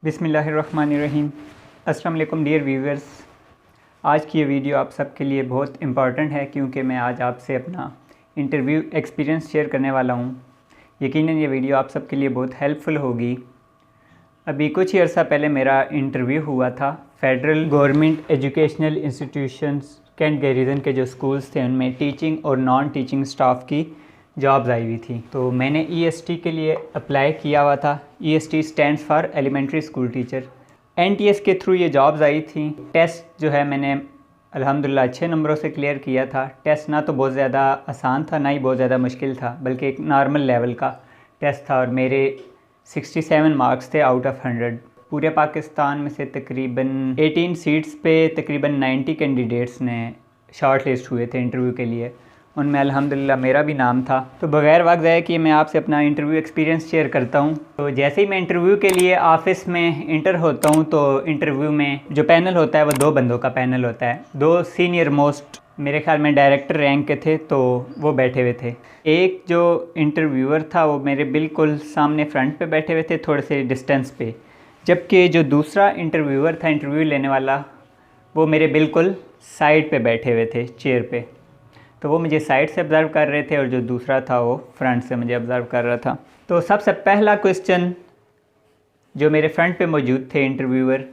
बिस्मिल्लाहिर्रहमानिर्रहीम। अस्सलाम वालेकुम डियर व्यूअर्स। आज की ये वीडियो आप सबके लिए बहुत इम्पॉर्टेंट है क्योंकि मैं आज आपसे अपना इंटरव्यू एक्सपीरियंस शेयर करने वाला हूँ। यकीनन ये वीडियो आप सबके लिए बहुत हेल्पफुल होगी। अभी कुछ ही अर्सा पहले मेरा इंटरव्यू हुआ था। Federal government educational institutions cantt garrison के जो स्कूल्स थे उनमें टीचिंग और नॉन टीचिंग स्टाफ की जॉब्स आई हुई थी। तो मैंने EST के लिए अप्लाई किया हुआ था। EST stands for elementary school teacher. NTS के थ्रू ये जॉब्स आई थी। टेस्ट जो है मैंने अल्हम्दुलिल्लाह अच्छे नंबरों से क्लियर किया था। टेस्ट ना तो बहुत ज़्यादा आसान था ना ही बहुत ज़्यादा मुश्किल था, बल्कि एक नॉर्मल लेवल का टेस्ट था और मेरे 67 मार्क्स थे आउट ऑफ 100। पूरे पाकिस्तान में से तकरीबन 18 सीट्स पे तकरीबन 90 कैंडिडेट्स ने शॉर्ट लिस्ट हुए थे इंटरव्यू के लिए। उनमें अल्हम्दुलिल्लाह मेरा भी नाम था। तो बगैर वक्त ज़ाया किए मैं आपसे अपना इंटरव्यू एक्सपीरियंस शेयर करता हूं। तो जैसे ही मैं इंटरव्यू के लिए ऑफ़िस में इंटर होता हूं तो इंटरव्यू में जो पैनल होता है वो 2 बंदों का पैनल होता है। 2 सीनियर मोस्ट, मेरे ख्याल में डायरेक्टर रैंक के थे, तो वो बैठे हुए थे। एक जो इंटरव्यूअर था वो मेरे बिल्कुल सामने फ्रंट पे बैठे हुए थे, थोड़े से डिस्टेंस पे, जबकि जो दूसरा इंटरव्यूअर था, इंटरव्यू लेने वाला, वो मेरे बिल्कुल साइड पे बैठे हुए थे चेयर पे। तो वो मुझे साइड से ऑब्ज़र्व कर रहे थे और जो दूसरा था वो फ्रंट से मुझे ऑब्ज़र्व कर रहा था। तो सबसे पहला क्वेश्चन जो मेरे फ्रंट पे मौजूद थे इंटरव्यूअर,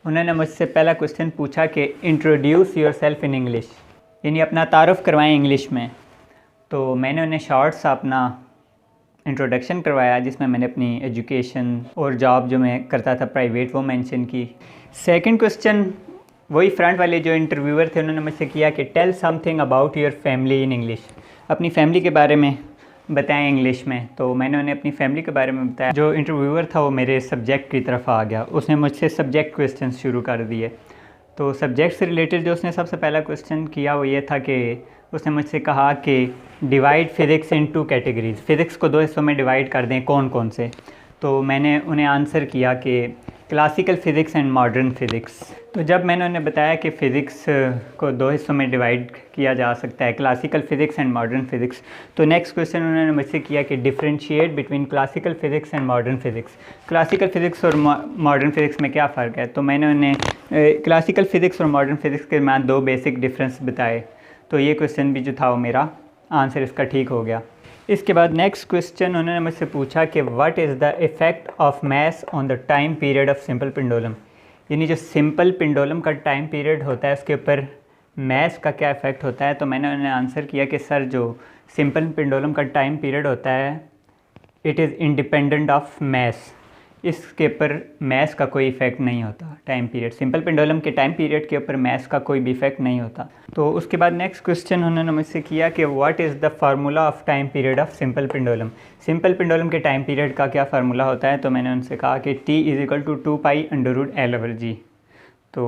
उन्होंने मुझसे पहला क्वेश्चन पूछा कि इंट्रोड्यूस योरसेल्फ इन इंग्लिश, यानी अपना तारुफ़ करवाएं इंग्लिश में। तो मैंने उन्हें शॉर्ट सा अपना इंट्रोडक्शन करवाया जिसमें मैंने अपनी एजुकेशन और जॉब जो मैं करता था प्राइवेट वो मेंशन की। सेकंड क्वेश्चन वही फ्रंट वाले जो इंटरव्यूअर थे उन्होंने मुझसे किया कि tell something about your family in English, अपनी फैमिली के बारे में बताएं इंग्लिश में। तो मैंने उन्हें अपनी फैमिली के बारे में बताया। जो इंटरव्यूअर था वो मेरे सब्जेक्ट की तरफ आ गया, उसने मुझसे सब्जेक्ट क्वेश्चन शुरू कर दिए। तो सब्जेक्ट से रिलेटेड जो उसने सबसे पहला क्वेश्चन किया वो ये था कि उसने मुझसे कहा कि डिवाइड फ़िज़िक्स इन 2 कैटेगरीज़, फ़िज़िक्स को 2 हिस्सों में डिवाइड कर दें, कौन कौन से। तो मैंने उन्हें आंसर किया कि classical physics and modern physics. तो जब मैंने उन्हें बताया कि फ़िज़िक्स को 2 हिस्सों में डिवाइड किया जा सकता है, classical physics and modern physics, तो नेक्स्ट क्वेश्चन उन्होंने मुझसे किया कि differentiate between classical physics and modern physics, classical physics और मॉडर्न फ़िज़िक्स में क्या फ़र्क है। तो मैंने उन्हें क्लासिकल फ़िज़िक्स और मॉडर्न फ़िज़िक्स के दरमियान 2 बेसिक डिफरेंस बताए। तो ये क्वेश्चन भी जो था वो मेरा आंसर इसका ठीक हो गया। इसके बाद नेक्स्ट क्वेश्चन उन्होंने मुझसे पूछा कि what is the effect of mass on the time period of simple pendulum, यानी जो सिंपल पेंडुलम का टाइम पीरियड होता है उसके ऊपर मैस का क्या इफ़ेक्ट होता है। तो मैंने उन्हें आंसर किया कि सर जो सिंपल पेंडुलम का टाइम पीरियड होता है it is independent of mass, इसके ऊपर मैस का कोई इफ़ेक्ट नहीं होता। टाइम पीरियड, सिंपल पेंडुलम के टाइम पीरियड के ऊपर मैस का कोई भी इफ़ेक्ट नहीं होता। तो उसके बाद नेक्स्ट क्वेश्चन उन्होंने मुझसे किया कि what is the formula of time period of simple pendulum, simple pendulum के टाइम पीरियड का क्या फार्मूला होता है। तो मैंने उनसे कहा कि T = 2π√L/g। तो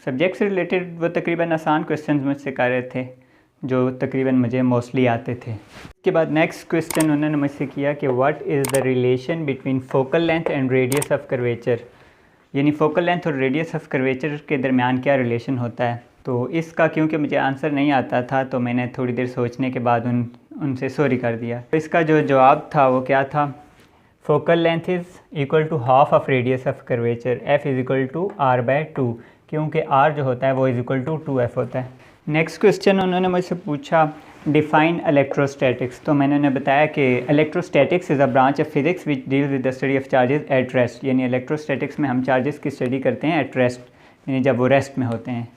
सब्जेक्ट से रिलेटेड वो तकरीबन आसान क्वेश्चन मुझसे कर रहे थे जो तकरीबन मुझे मोस्टली आते थे। इसके बाद नेक्स्ट क्वेश्चन उन्होंने मुझसे किया कि what is the relation between focal length and radius of curvature, यानी फोकल लेंथ और रेडियस ऑफ कर्वेचर के दरमियान क्या रिलेशन होता है। तो इसका क्योंकि मुझे आंसर नहीं आता था तो मैंने थोड़ी देर सोचने के बाद उनसे सॉरी कर दिया। तो इसका जो जवाब था वो क्या था, focal length is equal to half of radius of curvature, F = R/2, क्योंकि R जो होता है वो = 2F होता है। नेक्स्ट क्वेश्चन उन्होंने मुझसे पूछा डिफ़ाइन इलेक्ट्रोस्टैटिक्स। तो मैंने उन्हें बताया कि electrostatics is a branch of physics which deals with the study of charges at rest, यानी इलेक्ट्रोस्टैटिक्स में हम चार्जेस की स्टडी करते हैं एट रेस्ट, यानी जब वो रेस्ट में होते हैं।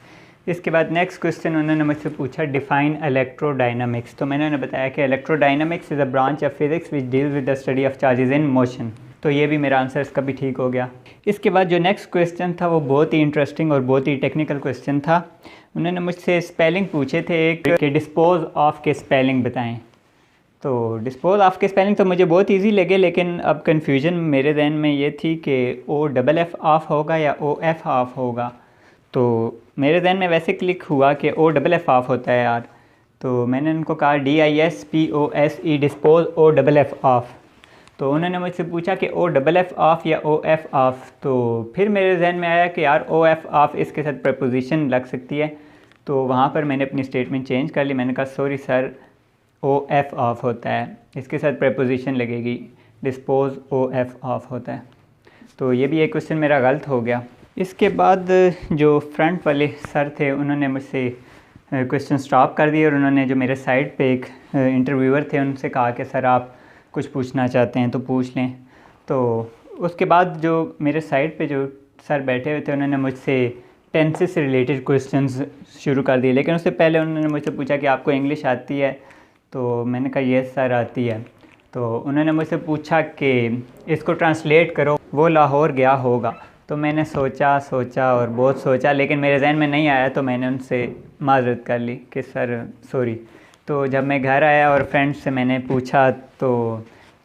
इसके बाद नेक्स्ट क्वेश्चन उन्होंने मुझसे पूछा डिफ़ाइन इलेक्ट्रोडायनामिक्स। तो मैंने उन्हें बताया कि electrodynamics is a branch of physics which deals with the study of charges in motion. तो ये भी मेरा आंसर इसका भी ठीक हो गया। इसके बाद जो नेक्स्ट क्वेश्चन था वो बहुत ही इंटरेस्टिंग और बहुत ही टेक्निकल क्वेश्चन था। उन्होंने मुझसे स्पेलिंग पूछे थे एक कि डिस्पोज ऑफ के स्पेलिंग बताएं। तो डिस्पोज ऑफ के स्पेलिंग तो मुझे बहुत इजी लगे, लेकिन अब कन्फ्यूजन मेरे जहन में ये थी कि OFF ऑफ होगा या OF ऑफ होगा। तो मेरे जहन में वैसे क्लिक हुआ कि OFF ऑफ होता है यार। तो मैंने उनको कहा DISPOSE डिस्पोज OFF ऑफ। तो उन्होंने मुझसे पूछा कि OFF ऑफ या OF ऑफ। तो फिर मेरे जहन में आया कि यार OF ऑफ इसके साथ प्रपोजिशन लग सकती है। तो वहाँ पर मैंने अपनी स्टेटमेंट चेंज कर ली। मैंने कहा सॉरी सर, OF ऑफ होता है, इसके साथ प्रपोजिशन लगेगी, डिस्पोज OF ऑफ होता है। तो ये भी एक क्वेश्चन मेरा गलत हो गया। इसके बाद जो फ्रंट वाले सर थे उन्होंने मुझसे क्वेश्चन स्टॉप कर दिए और उन्होंने जो मेरे साइड पे एक इंटरव्यूअर थे उनसे कहा कि सर आप कुछ पूछना चाहते हैं तो पूछ लें। तो उसके बाद जो मेरे साइड पे जो सर बैठे हुए थे उन्होंने मुझसे टेंसेस से रिलेटेड क्वेश्चंस शुरू कर दिए, लेकिन उससे पहले उन्होंने मुझसे पूछा कि आपको इंग्लिश आती है? तो मैंने कहा यस सर आती है। तो उन्होंने मुझसे पूछा कि इसको ट्रांसलेट करो, वो लाहौर गया होगा। तो मैंने सोचा और बहुत सोचा, लेकिन मेरे जहन में नहीं आया, तो मैंने उनसे माज़रत कर ली कि सर सॉरी। तो जब मैं घर आया और फ्रेंड से मैंने पूछा तो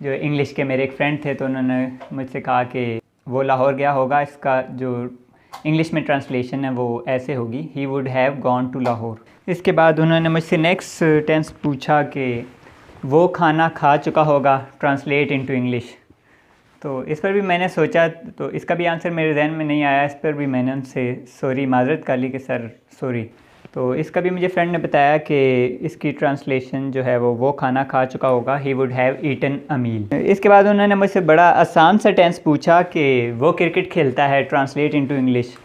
जो इंग्लिश के मेरे एक फ्रेंड थे तो उन्होंने मुझसे कहा कि वो लाहौर गया होगा, इसका जो इंग्लिश में ट्रांसलेशन है वो ऐसे होगी, he would have gone to Lahore. इसके बाद उन्होंने मुझसे नेक्स्ट टेंस पूछा कि वो खाना खा चुका होगा, ट्रांसलेट इनटू इंग्लिश। तो इस पर भी मैंने सोचा, तो इसका भी आंसर मेरे जहन में नहीं आया। इस पर भी मैंने उनसे सॉरी माज़रत कर ली कि सर सॉरी। तो इसका भी मुझे फ्रेंड ने बताया कि इसकी ट्रांसलेशन जो है वो खाना खा चुका होगा, ही वुड हैव ईटन अ मील। इसके बाद उन्होंने मुझसे बड़ा आसान सा टेंस पूछा कि वो क्रिकेट खेलता है, ट्रांसलेट इनटू इंग्लिश।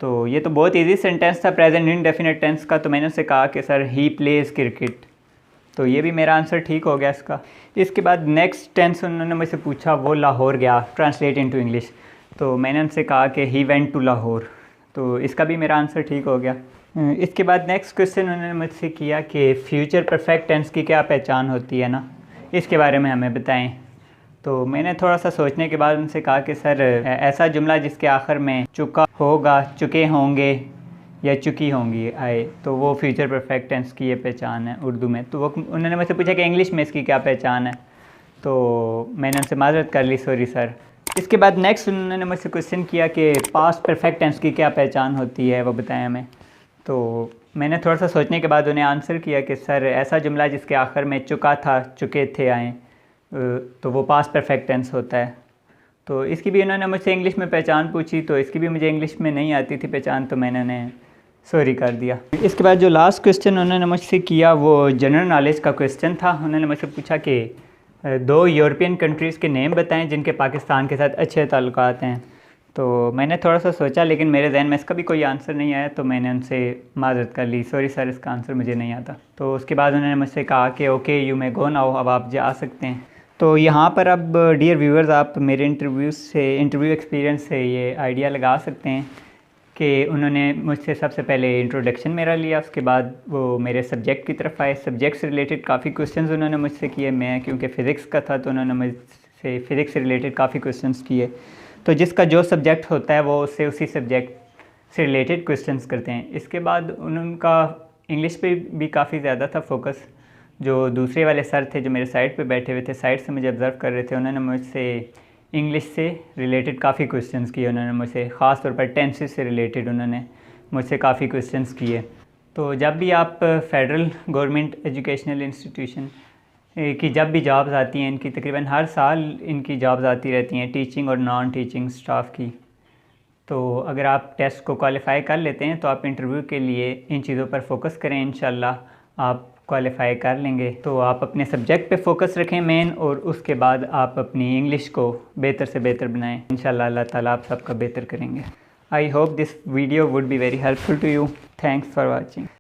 तो ये तो बहुत इजी सेंटेंस था प्रेजेंट इंडेफिनिट टेंस का, तो मैंने उससे कहा कि सर ही प्लेज़ क्रिकेट। तो ये भी मेरा आंसर ठीक हो गया इसका। इसके बाद नेक्स्ट टेंस उन्होंने मुझसे पूछा वो लाहौर गया, ट्रांसलेट इनटू इंग्लिश। तो मैंने उनसे कहा कि ही वेंट टू लाहौर। तो इसका भी मेरा आंसर ठीक हो गया। इसके बाद नेक्स्ट क्वेश्चन उन्होंने मुझसे किया कि फ्यूचर परफेक्ट टेंस की क्या पहचान होती है ना, इसके बारे में हमें बताएं। तो मैंने थोड़ा सा सोचने के बाद उनसे कहा कि सर ऐसा जुमला जिसके आखिर में चुका होगा, चुके होंगे या चुकी होंगी आए, तो वो फ्यूचर परफेक्ट टेंस की ये पहचान है उर्दू में। तो वो उन्होंने मुझसे पूछा कि इंग्लिश में इसकी क्या पहचान है, तो मैंने उनसे माज़रत कर ली, सॉरी सर। इसके बाद नेक्स्ट उन्होंने मुझसे क्वेश्चन किया कि पास्ट परफेक्ट टेंस की क्या पहचान होती है, वो बताएं हमें। तो मैंने थोड़ा सा सोचने के बाद उन्हें आंसर किया कि सर ऐसा जुमला जिसके आखिर में चुका था, चुके थे आए, तो वो पास्ट परफेक्ट टेंस होता है। तो इसकी भी उन्होंने मुझसे इंग्लिश में पहचान पूछी, तो इसकी भी मुझे इंग्लिश में नहीं आती थी पहचान, तो मैंने उन्हें सॉरी कर दिया। इसके बाद जो लास्ट क्वेश्चन उन्होंने मुझसे किया वो जनरल नॉलेज का क्वेश्चन था। उन्होंने मुझसे पूछा कि 2 यूरोपियन कंट्रीज़ के नेम बताएं जिनके पाकिस्तान के साथ अच्छे ताल्लुकात हैं। तो मैंने थोड़ा सा सोचा, लेकिन मेरे जहन में इसका भी कोई आंसर नहीं आया, तो मैंने उनसे माज़रत कर ली, सॉरी सर इसका आंसर मुझे नहीं आता। तो उसके बाद उन्होंने मुझसे कहा कि okay you may go now, अब आप जा सकते हैं। तो यहाँ पर अब डियर व्यूअर्स आप मेरे इंटरव्यू एक्सपीरियंस से ये आइडिया लगा सकते हैं कि उन्होंने मुझसे सबसे पहले इंट्रोडक्शन मेरा लिया, उसके बाद वो मेरे सब्जेक्ट की तरफ आए। सब्जेक्ट से रिलेटेड काफ़ी क्वेश्चंस उन्होंने मुझसे किए। मैं क्योंकि फ़िज़िक्स का था तो उन्होंने मुझसे फ़िज़िक्स से रिलेटेड काफ़ी क्वेश्चंस किए। तो जिसका जो सब्जेक्ट होता है वो उससे उसी सब्जेक्ट से रिलेटेड क्वेश्चंस करते हैं। इसके बाद उनका इंग्लिश पे भी काफ़ी ज़्यादा था फोकस। जो दूसरे वाले सर थे जो मेरे साइड पे बैठे हुए थे, साइड से मुझे ऑब्ज़र्व कर रहे थे, उन्होंने मुझसे इंग्लिश से रिलेटेड काफ़ी क्वेश्चंस किए। उन्होंने मुझसे ख़ास तौर पर टेंसेस से रिलेटेड उन्होंने मुझसे काफ़ी क्वेश्चंस किए। तो जब भी आप फेडरल गवर्नमेंट एजुकेशनल इंस्टीट्यूशन की जब भी जॉब्स आती हैं, इनकी तकरीबन हर साल इनकी जॉब्स आती रहती हैं, टीचिंग और नॉन टीचिंग स्टाफ की। तो अगर आप टेस्ट को क्वालिफ़ाई कर लेते हैं तो आप इंटरव्यू के लिए इन चीज़ों पर फोकस करें, इंशाल्लाह आप क्वालिफ़ाई कर लेंगे। तो आप अपने सब्जेक्ट पे फोकस रखें मेन, और उसके बाद आप अपनी इंग्लिश को बेहतर से बेहतर बनाएं। इंशाल्लाह अल्लाह ताला आप सबका बेहतर करेंगे। I hope this video would be very helpful to you. Thanks for watching.